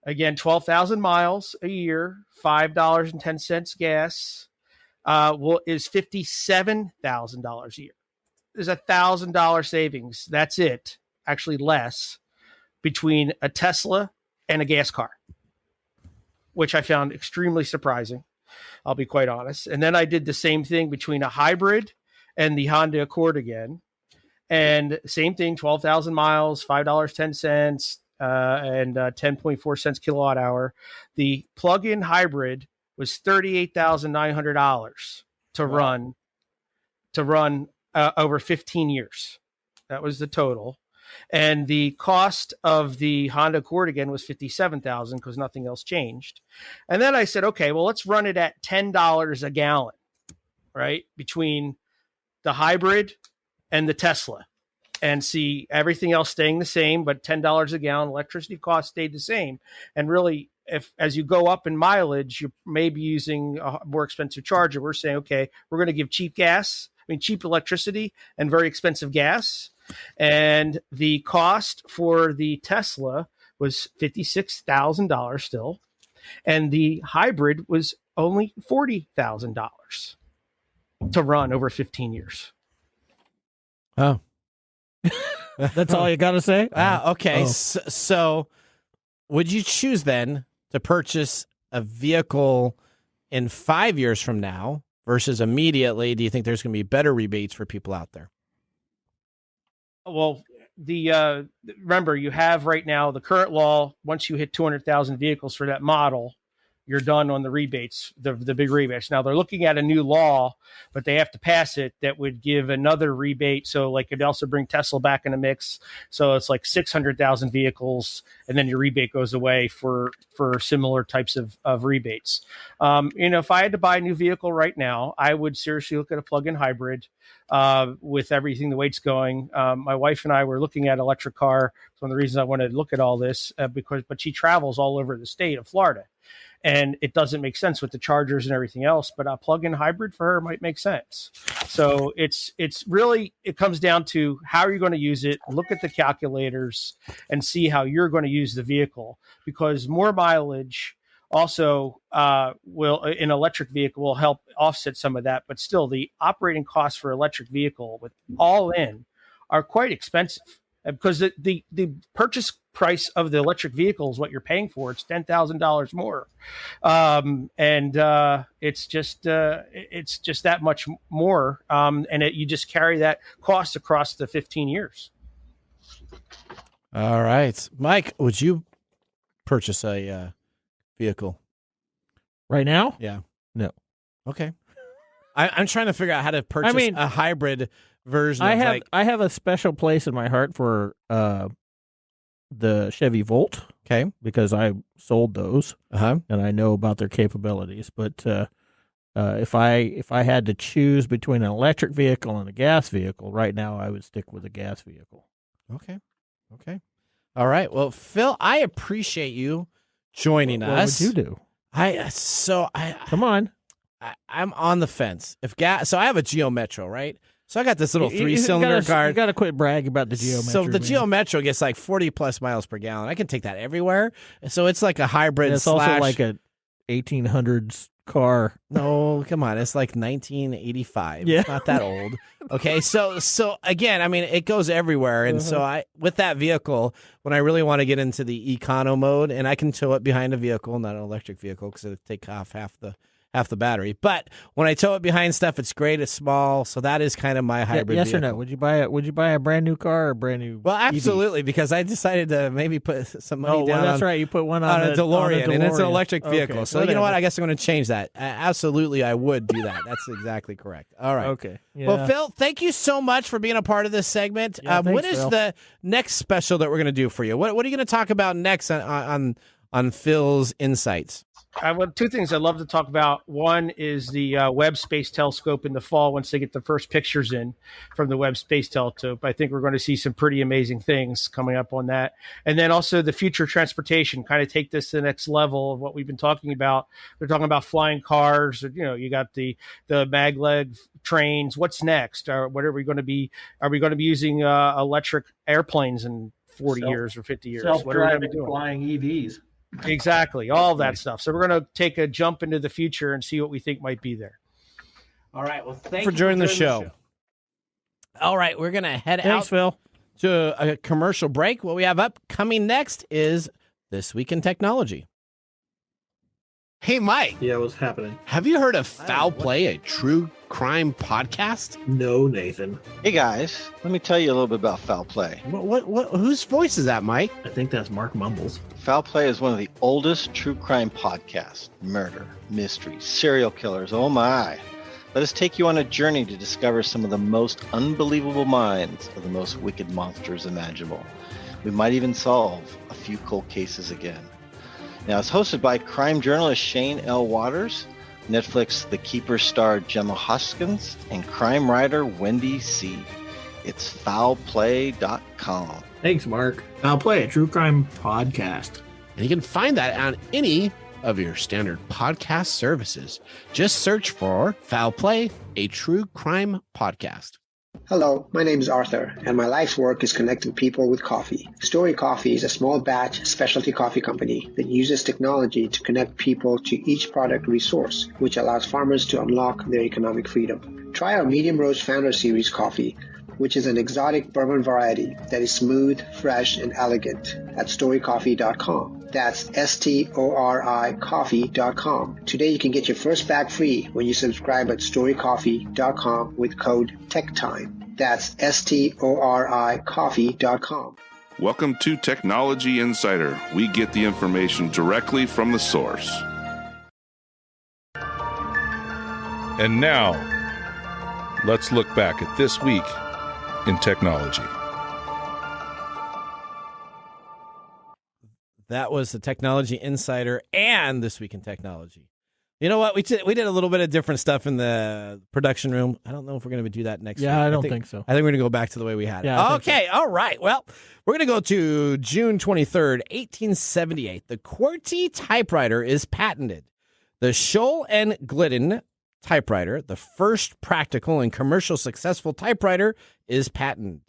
again, 12,000 miles a year, $5.10 gas, is $57,000 a year. There's $1,000 savings. That's it. Actually less between a Tesla and a gas car, which I found extremely surprising. I'll be quite honest. And then I did the same thing between a hybrid and the Honda Accord again. And same thing, 12,000 miles, $5.10, and 10.4 cents kilowatt hour. The plug-in hybrid was $38,900 to run over 15 years. That was the total. And the cost of the Honda Accord again was $57,000 because nothing else changed. And then I said, okay, well, let's run it at $10 a gallon, right? Between the hybrid and the Tesla, and see everything else staying the same, but $10 a gallon, electricity costs stayed the same. And really, if as you go up in mileage, you may be using a more expensive charger. We're saying, okay, we're going to give cheap electricity and very expensive gas. And the cost for the Tesla was $56,000 still. And the hybrid was only $40,000. to run over 15 years. Oh, That's all you got to say? Okay. Oh. So would you choose then to purchase a vehicle in 5 years from now versus immediately? Do you think there's going to be better rebates for people out there? Well, remember, you have right now the current law. Once you hit 200,000 vehicles for that model, you're done on the rebates, the big rebates. Now they're looking at a new law, but they have to pass it that would give another rebate. So like it'd also bring Tesla back in the mix. So it's like 600,000 vehicles, and then your rebate goes away for similar types of rebates. If I had to buy a new vehicle right now, I would seriously look at a plug-in hybrid. With everything the way it's going, my wife and I were looking at electric car. It's one of the reasons I wanted to look at all this but she travels all over the state of Florida. And it doesn't make sense with the chargers and everything else, but a plug-in hybrid for her might make sense. So it's really, it comes down to how are you going to use it? Look at the calculators and see how you're going to use the vehicle, because more mileage also an electric vehicle will help offset some of that. But still, the operating costs for electric vehicle with all in are quite expensive, because the purchase price of the electric vehicle is what you're paying for. It's $10,000 more. It's just that much more. You just carry that cost across the 15 years. All right. Mike, would you purchase a vehicle Right now? Yeah. No. Okay. I'm trying to figure out how to purchase a hybrid version. I have a special place in my heart for the Chevy Volt. Okay. Because I sold those, and I know about their capabilities. But if I had to choose between an electric vehicle and a gas vehicle, right now I would stick with a gas vehicle. Okay. All right. Well, Phil, I appreciate you joining us. What would you do? Come on. I'm on the fence. So I have a Geo Metro, right? So I got this little 3-cylinder car. You got to quit bragging about the Geo Metro. So the Geo Metro gets like 40 plus miles per gallon. I can take that everywhere. So it's like a hybrid. It's also like a 1800s car. No, come on. It's like 1985. Yeah. It's not that old. Okay. So again, I mean, it goes everywhere. And so with that vehicle, when I really want to get into the econo mode, and I can tow it behind a vehicle, not an electric vehicle, because it'll take off half the battery. But when I tow it behind stuff, it's great. It's small. So that is kind of my hybrid yes vehicle. or no? Would you buy a brand new car or a brand new Well, absolutely, EV? because I decided to maybe put some money down that's right. You put one on a DeLorean, and it's an electric vehicle. Okay, so you know what? I guess I'm going to change that. Absolutely, I would do that. That's exactly correct. All right. Okay. Yeah. Well, Phil, thank you so much for being a part of this segment. Yeah, what is Phil. the next special that we're going to do for you? What are you going to talk about next on Phil's Insights? I want two things I'd love to talk about. One is the Webb Space Telescope in the fall, once they get the first pictures in from the Webb Space Telescope. I think we're going to see some pretty amazing things coming up on that. And then also the future transportation, kind of take this to the next level of what we've been talking about. They're talking about flying cars. You got the maglev trains. What's next? Or what are we going to be? Are we going to be using electric airplanes in 40 years or 50 years? What are we going to be doing? Flying EVs. Exactly, all that stuff. So we're going to take a jump into the future and see what we think might be there. All right. Well, thank you for joining the show. All right, we're going to head out Phil. to a commercial break. What we have upcoming next is This Week in Technology. Hey, Mike. Yeah, what's happening? Have you heard of Foul Play, a true crime podcast? No, Nathan. Hey guys, let me tell you a little bit about Foul Play. What whose voice is that, Mike? I think that's Mark Mumbles. Foul Play is one of the oldest true crime podcasts. Murder, mystery, serial killers, oh my. Let us take you on a journey to discover some of the most unbelievable minds of the most wicked monsters imaginable. We might even solve a few cold cases again. Now, it's hosted by crime journalist Shane L. Waters, Netflix The Keeper star Gemma Hoskins, and crime writer Wendy C. It's foulplay.com. Thanks, Mark. Foul Play, a true crime podcast. And you can find that on any of your standard podcast services. Just search for Foul Play, a true crime podcast. Hello, my name is Arthur, and my life's work is connecting people with coffee. Story Coffee is a small batch specialty coffee company that uses technology to connect people to each product resource, which allows farmers to unlock their economic freedom. Try our Medium Roast Founder Series coffee, which is an exotic bourbon variety that is smooth, fresh, and elegant at storycoffee.com. That's STORI coffee.com. Today you can get your first bag free when you subscribe at storycoffee.com with code TechTime. That's STORI coffee.com. Welcome to Technology Insider. We get the information directly from the source. And now, let's look back at this week in technology. That was the Technology Insider and This Week in Technology. You know what? We did a little bit of different stuff in the production room. I don't know if we're going to do that next week. I don't think so. I think we're going to go back to the way we had it. Yeah, okay, all right. Well, we're going to go to June 23rd, 1878. The QWERTY typewriter is patented. The Scholl and Glidden typewriter, the first practical and commercial successful typewriter, is patented.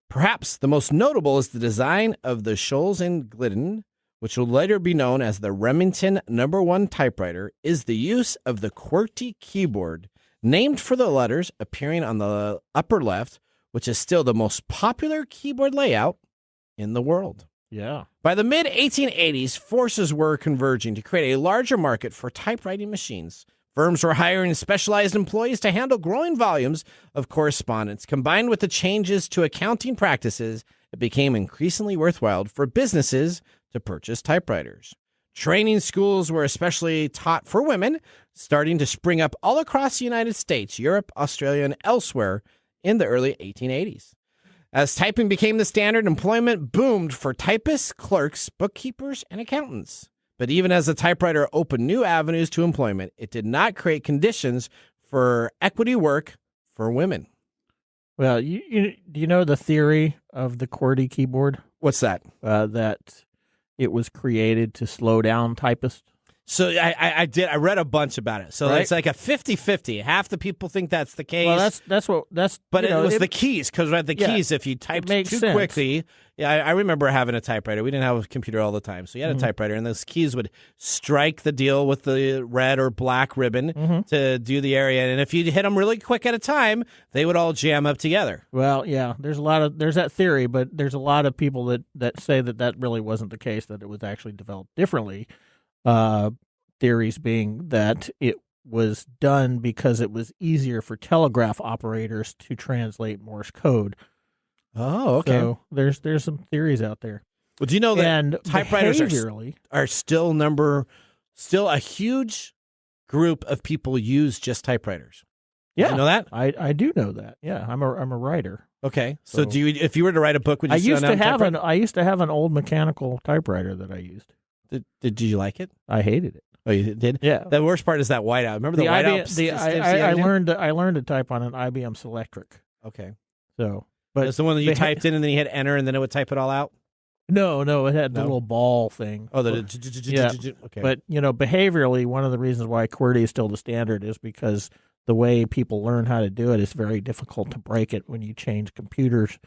Perhaps the most notable is the design of the Scholl and Glidden, which will later be known as the Remington No. 1 typewriter, is the use of the QWERTY keyboard, named for the letters appearing on the upper left, which is still the most popular keyboard layout in the world. Yeah. By the mid-1880s, forces were converging to create a larger market for typewriting machines. Firms were hiring specialized employees to handle growing volumes of correspondence. Combined with the changes to accounting practices, it became increasingly worthwhile for businesses to purchase typewriters. Training schools were especially taught for women, starting to spring up all across the United States, Europe, Australia, and elsewhere in the early 1880s. As typing became the standard, employment boomed for typists, clerks, bookkeepers, and accountants. But even as the typewriter opened new avenues to employment, it did not create conditions for equity work for women. Well, do you know the theory of the QWERTY keyboard? What's that? That it was created to slow down typists. So I read a bunch about it. So Right. it's like a 50-50. Half the people think that's the case. Well, But it was the keys, because the keys, if you typed too sense. quickly, I remember having a typewriter. We didn't have a computer all the time, so you had a typewriter, and those keys would strike the deal with the red or black ribbon to do the area, and if you hit them really quick at a time, they would all jam up together. Well, yeah, there's that theory, but there's a lot of people that say that really wasn't the case, that it was actually developed differently. Theories being that it was done because it was easier for telegraph operators to translate Morse code. Oh, okay. So there's some theories out there. Well, do you know that And typewriters behaviorally, are still a huge group of people use just typewriters? yeah, Did you know that? I do know that. Yeah, I'm a writer. Okay, so So- do you? If you were to write a book, would you? I used to have typewriter? I used to have an old mechanical typewriter that I used. Did you like it? I hated it. Oh, you did? Yeah. The worst part is that whiteout. Remember the whiteout? I learned to type on an IBM Selectric. Okay. So, but That's the one that you they typed in and then you hit enter and then it would type it all out? No, it had the No? little ball thing. Oh, Yeah. okay. But behaviorally, one of the reasons why QWERTY is still the standard is because the way people learn how to do it is very difficult to break it when you change computers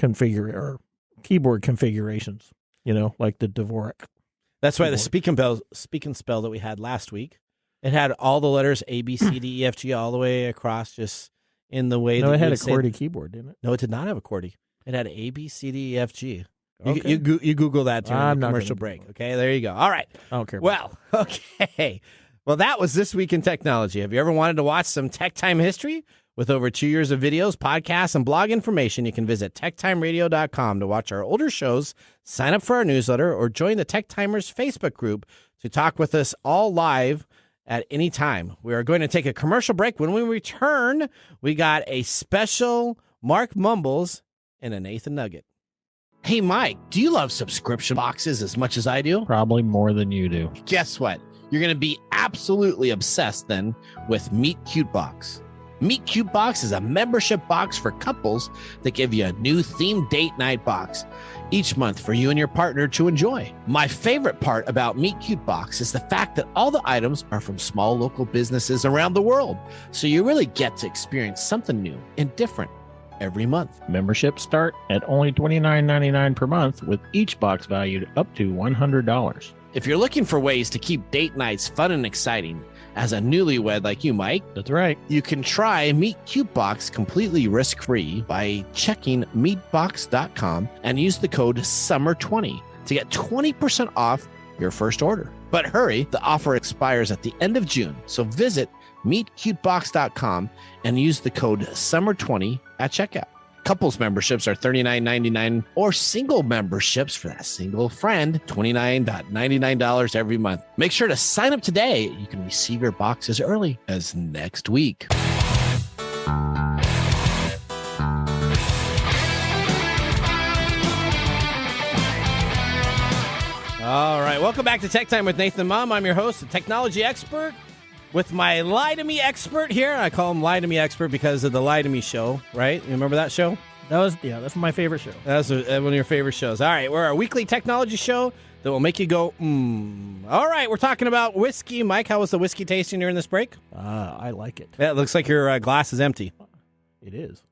or keyboard configurations. Like the Dvorak. That's why the speak and spell that we had last week, it had all the letters A, B, C, D, E, F, G all the way across, just in the way No, that it you had a would say- QWERTY keyboard, didn't it? No, it did not have a QWERTY. It had A, B, C, D, E, F, G. Okay. You Google that during I'm the not commercial gonna break. Google it. Okay, there you go. All right. I don't care. Well, okay. Well, that was This Week in Technology. Have you ever wanted to watch some Tech Time history? With over 2 years of videos, podcasts, and blog information, you can visit techtimeradio.com to watch our older shows, sign up for our newsletter, or join the Tech Timers Facebook group to talk with us all live at any time. We are going to take a commercial break. When we return, we got a special Mark Mumbles and a Nathan Nugget. Hey, Mike, do you love subscription boxes as much as I do? Probably more than you do. Guess what? You're going to be absolutely obsessed then with Meet Cute Box. Meet Cute Box is a membership box for couples that give you a new themed date night box each month for you and your partner to enjoy. My favorite part about Meet Cute Box is the fact that all the items are from small local businesses around the world, so you really get to experience something new and different every month. Memberships start at only $29.99 per month, with each box valued up to $100. If you're looking for ways to keep date nights fun and exciting, as a newlywed like you, Mike, That's right. you can try Meet Cute Box completely risk-free by checking meetbox.com and use the code SUMMER20 to get 20% off your first order. But hurry, the offer expires at the end of June, so visit meetcutebox.com and use the code SUMMER20 at checkout. Couples memberships are $39.99, or single memberships for that single friend, $29.99 every month. Make sure to sign up today. You can receive your box as early as next week. All right, welcome back to Tech Time with Nathan Mumm. I'm your host, the technology expert, with my Lie to Me expert here. I call him Lie to Me expert because of the Lie to Me show, right? You remember that show? That's my favorite show. That's one of your favorite shows. All right, we're a weekly technology show that will make you go, All right, we're talking about whiskey. Mike, how was the whiskey tasting during this break? I like it. Yeah, it looks like your glass is empty. It is.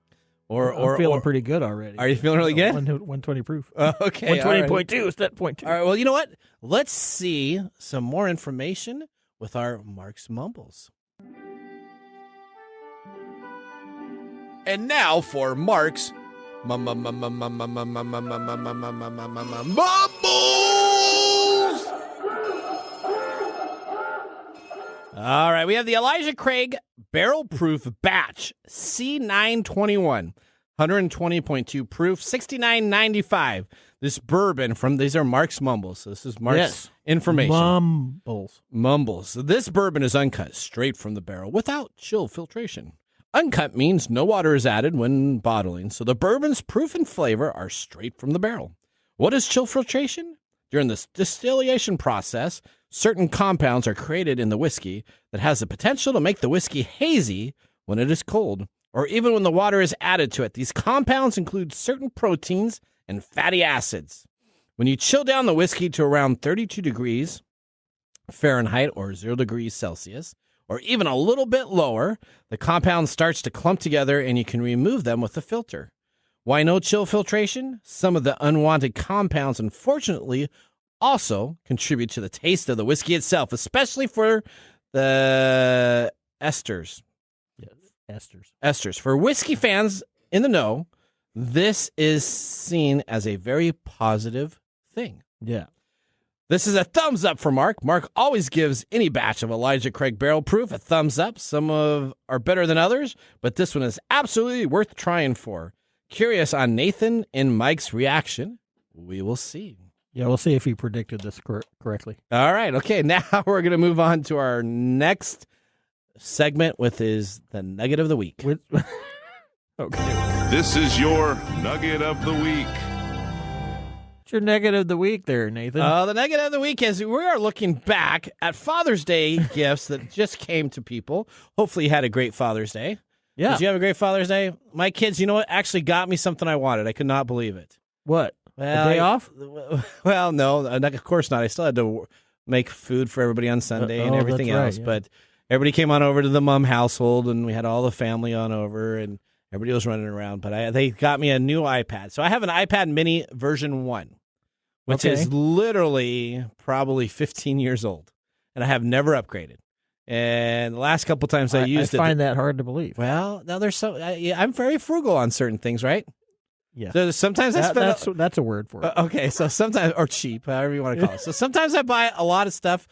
I'm feeling pretty good already. Are you feeling really good? 120 proof. Okay. 120.2 is that point 2. All right, well, you know what? Let's see some more information with our Mark's Mumbles. And now for Mark's Mumbles! All right, we have the Elijah Craig Barrel Proof Batch C921, 120.2 proof, $69.95. This bourbon these are Mark's Mumbles. So this is Mark's information. Mumbles. So this bourbon is uncut, straight from the barrel, without chill filtration. Uncut means no water is added when bottling, so the bourbon's proof and flavor are straight from the barrel. What is chill filtration? During the distillation process, certain compounds are created in the whiskey that has the potential to make the whiskey hazy when it is cold, or even when the water is added to it. These compounds include certain proteins and fatty acids. When you chill down the whiskey to around 32 degrees Fahrenheit or 0 degrees Celsius, or even a little bit lower, the compound starts to clump together and you can remove them with a filter. Why no chill filtration? Some of the unwanted compounds, unfortunately, also contribute to the taste of the whiskey itself, especially for the esters. Yes, Esters. For whiskey fans in the know, this is seen as a very positive thing. Yeah. This is a thumbs up for Mark. Mark always gives any batch of Elijah Craig Barrel Proof a thumbs up. Some are better than others, but this one is absolutely worth trying for. Curious on Nathan and Mike's reaction. We will see. Yeah, we'll see if he predicted this correctly. All right. Okay. Now we're going to move on to our next segment, with the Nugget of the Week. Okay. This is your Nugget of the Week. What's your Nugget of the Week there, Nathan? The Nugget of the Week is we are looking back at Father's Day gifts that just came to people. Hopefully you had a great Father's Day. Yeah. Did you have a great Father's Day? My kids, you know what, actually got me something I wanted. I could not believe it. What? Well, a day off? Well, no, of course not. I still had to make food for everybody on Sunday and everything else. Right, yeah. But everybody came on over to the Mumm household, and we had all the family on over, and everybody was running around. But they got me a new iPad. So I have an iPad mini version 1, which is literally probably 15 years old, and I have never upgraded. And the last couple times I used it. I find that hard to believe. Well, now there's I'm very frugal on certain things, right? Yeah. So sometimes I spend that's a word for it. Okay, so sometimes, or cheap, however you want to call it. So sometimes I buy a lot of stuff,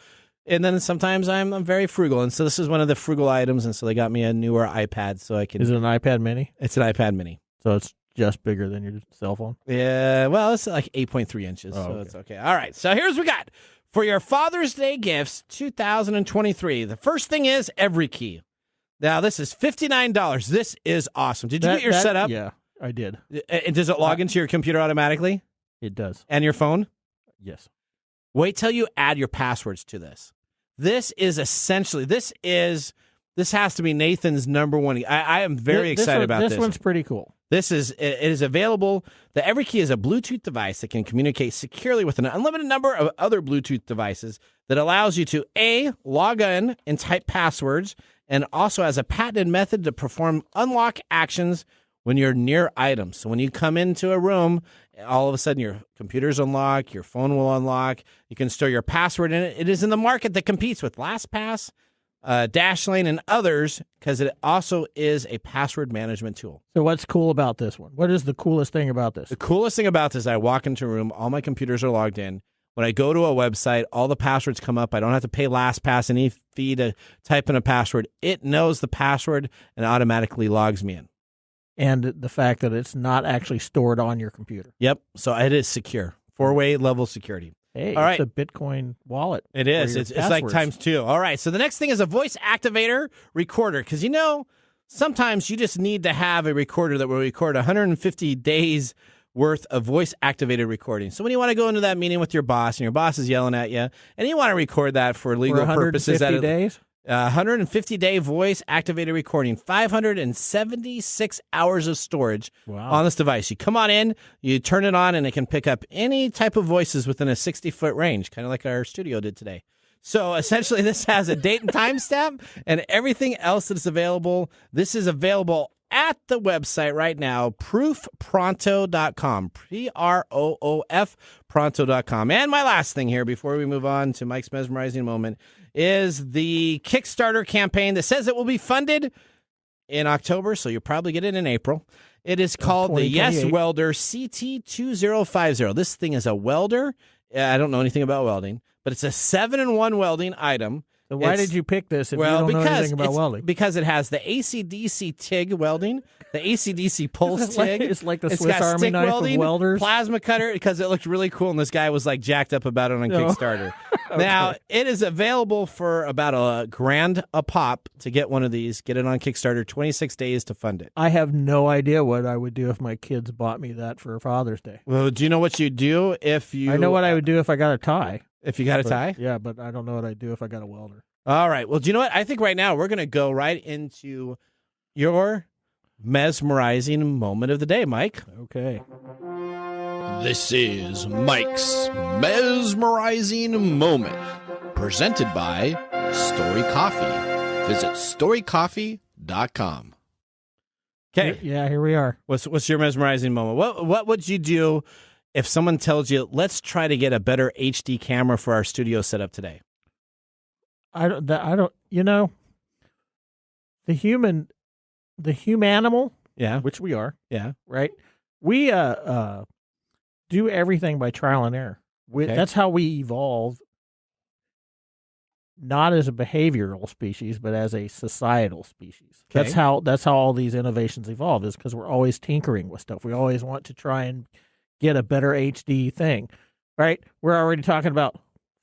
and then sometimes I'm very frugal. And so this is one of the frugal items, and so they got me a newer iPad so I can. Is it an iPad mini? It's an iPad mini. So it's just bigger than your cell phone? Yeah, well, it's like 8.3 inches, so it's okay. All right, so here's what we got. For your Father's Day gifts, 2023. The first thing is Every Key. Now, this is $59. This is awesome. Did you get your setup? Yeah, I did. Does it log into your computer automatically? It does. And your phone? Yes. Wait till you add your passwords to this. This is This has to be Nathan's number one. I am very excited about this. This one's pretty cool. It is available. The Every Key is a Bluetooth device that can communicate securely with an unlimited number of other Bluetooth devices that allows you to log in and type passwords, and also has a patented method to perform unlock actions when you're near items. So when you come into a room, all of a sudden your computer's unlocked, your phone will unlock. You can store your password in it. It is in the market that competes with LastPass, Dashlane, and others, because it also is a password management tool. So what's cool about this one? What is the coolest thing about this? The coolest thing about this is I walk into a room, all my computers are logged in. When I go to a website, all the passwords come up. I don't have to pay LastPass any fee to type in a password. It knows the password and automatically logs me in. And the fact that it's not actually stored on your computer. Yep. So it is secure. 4-way level security. Hey, all right. It's a Bitcoin wallet. It is. It's like ×2. All right. So the next thing is a voice activator recorder. Because, sometimes you just need to have a recorder that will record 150 days worth of voice activated recording. So when you want to go into that meeting with your boss and your boss is yelling at you and you want to record that for legal purposes. 150 days? 150-day voice activated recording, 576 hours of storage on this device. You come on in, you turn it on, and it can pick up any type of voices within a 60-foot range, kind of like our studio did today. So essentially, this has a date and time stamp and everything else that is available. This is available at the website right now, proofpronto.com, PROOF pronto.com. And my last thing here before we move on to Mike's mesmerizing moment is the Kickstarter campaign that says it will be funded in October, so you'll probably get it in April. It is called the Yes Welder CT2050. This thing is a welder. I don't know anything about welding, but it's a 7-in-1 welding item. So why did you pick this if you don't know anything about welding? Because it has the AC/DC TIG welding, the AC/DC pulse TIG. It's like the Swiss Army knife of welders. Plasma cutter, because it looked really cool, and this guy was like jacked up about it on Kickstarter. Okay. Now, it is available for about $1,000 a pop to get one of these. Get it on Kickstarter, 26 days to fund it. I have no idea what I would do if my kids bought me that for Father's Day. Well, do you know what you'd do if you... I know what I would do if I got a tie. If you got a tie? Yeah, but I don't know what I'd do if I got a welder. All right. Well, do you know what? I think right now we're going to go right into your mesmerizing moment of the day, Mike. Okay. This is Mike's mesmerizing moment, presented by Story Coffee. Visit storycoffee.com. Okay. Yeah, here we are. What's your mesmerizing moment? What would you do if someone tells you, let's try to get a better HD camera for our studio setup today? I don't, the humanimal, yeah, which we are, yeah, right? We do everything by trial and error. That's how we evolve, not as a behavioral species, but as a societal species. Okay. That's how all these innovations evolve, is because we're always tinkering with stuff. We always want to try and get a better HD thing, right? We're already talking about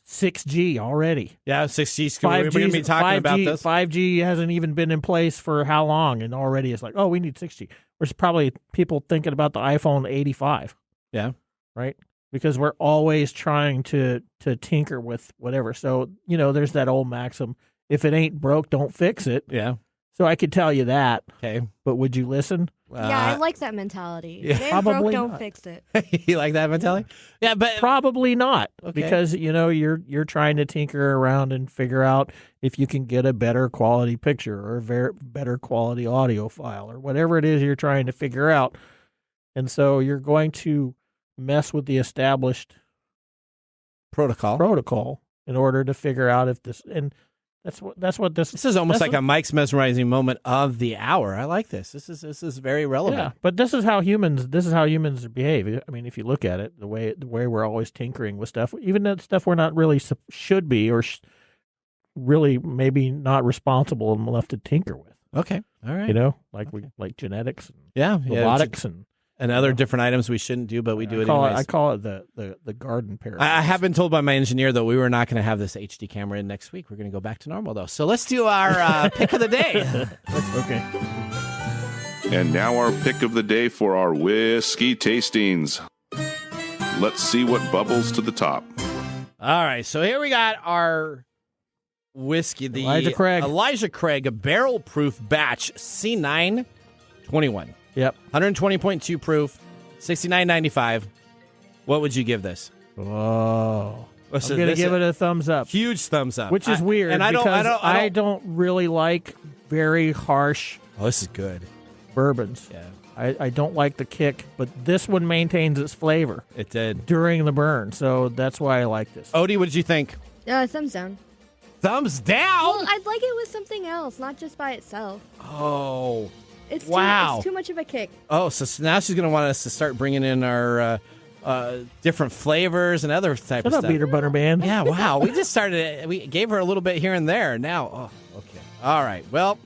6G already. Yeah, 6G. We're going to be talking about this. 5G hasn't even been in place for how long, and already it's like, oh, we need 6G. There's probably people thinking about the iPhone 85. Yeah. Right? Because we're always trying to tinker with whatever. So, there's that old maxim, if it ain't broke, don't fix it. Yeah. So I could tell you that. Okay. But would you listen? Yeah, I like that mentality. Yeah. If it ain't Probably broke, don't not. fix it. You like that mentality? Yeah, but probably not, Okay. because you're trying to tinker around and figure out if you can get a better quality picture or a better quality audio file or whatever it is you're trying to figure out, and so you're going to mess with the established protocol in order to figure out if this and. That's what this. This is almost like a Mike's mesmerizing moment of the hour. I like this. This is very relevant. Yeah, but this is how humans behave. I mean, if you look at it, the way we're always tinkering with stuff, even that stuff we're not really should be or really maybe not responsible enough to tinker with. Okay, all right. Like genetics, and robotics, and other different items we shouldn't do, but we do it anyways. I call it the garden paradox. I have been told by my engineer, though, we were not going to have this HD camera in next week. We're going to go back to normal, though. So let's do our pick of the day. Okay. And now our pick of the day for our whiskey tastings. Let's see what bubbles to the top. All right, so here we got our whiskey. The Elijah Craig, a barrel-proof batch C9 21. Yep. 120.2 proof, $69.95. What would you give this? Whoa. I'm going to give it a thumbs up. Huge thumbs up. Which is weird because I don't really like very harsh this is good. bourbons. Yeah. I don't like the kick, but this one maintains its flavor. It did. During the burn, so that's why I like this. Odie, what did you think? Thumbs down. Thumbs down? Well, I'd like it with something else, not just by itself. Oh. It's wow. It's too much of a kick. Oh, so now she's going to want us to start bringing in our different flavors and other type of Shut stuff. up, Peter Butter Man. Yeah, wow. We just started, we gave her a little bit here and there. Now, okay. All right. Well,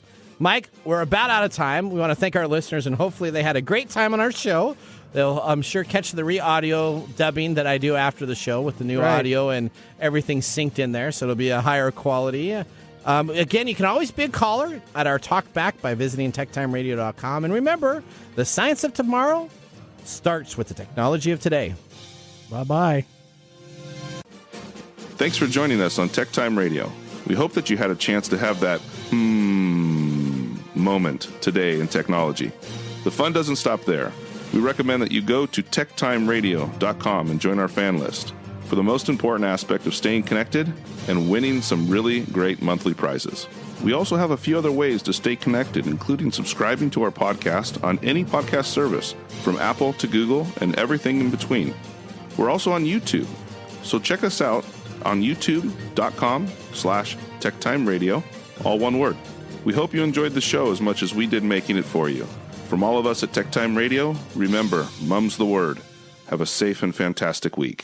Mike, we're about out of time. We want to thank our listeners, and hopefully they had a great time on our show. They'll, I'm sure, catch the re-audio dubbing that I do after the show with the new audio and everything synced in there, so it'll be a higher quality. Again, you can always be a caller at our talk back by visiting techtimeradio.com. And remember, the science of tomorrow starts with the technology of today. Bye-bye. Thanks for joining us on Tech Time Radio. We hope that you had a chance to have that moment today in technology. The fun doesn't stop there. We recommend that you go to techtimeradio.com and join our fan list for the most important aspect of staying connected and winning some really great monthly prizes. We also have a few other ways to stay connected, including subscribing to our podcast on any podcast service, from Apple to Google and everything in between. We're also on YouTube, so check us out on youtube.com/techtimeradio, all one word. We hope you enjoyed the show as much as we did making it for you. From all of us at Tech Time Radio, remember, mum's the word. Have a safe and fantastic week.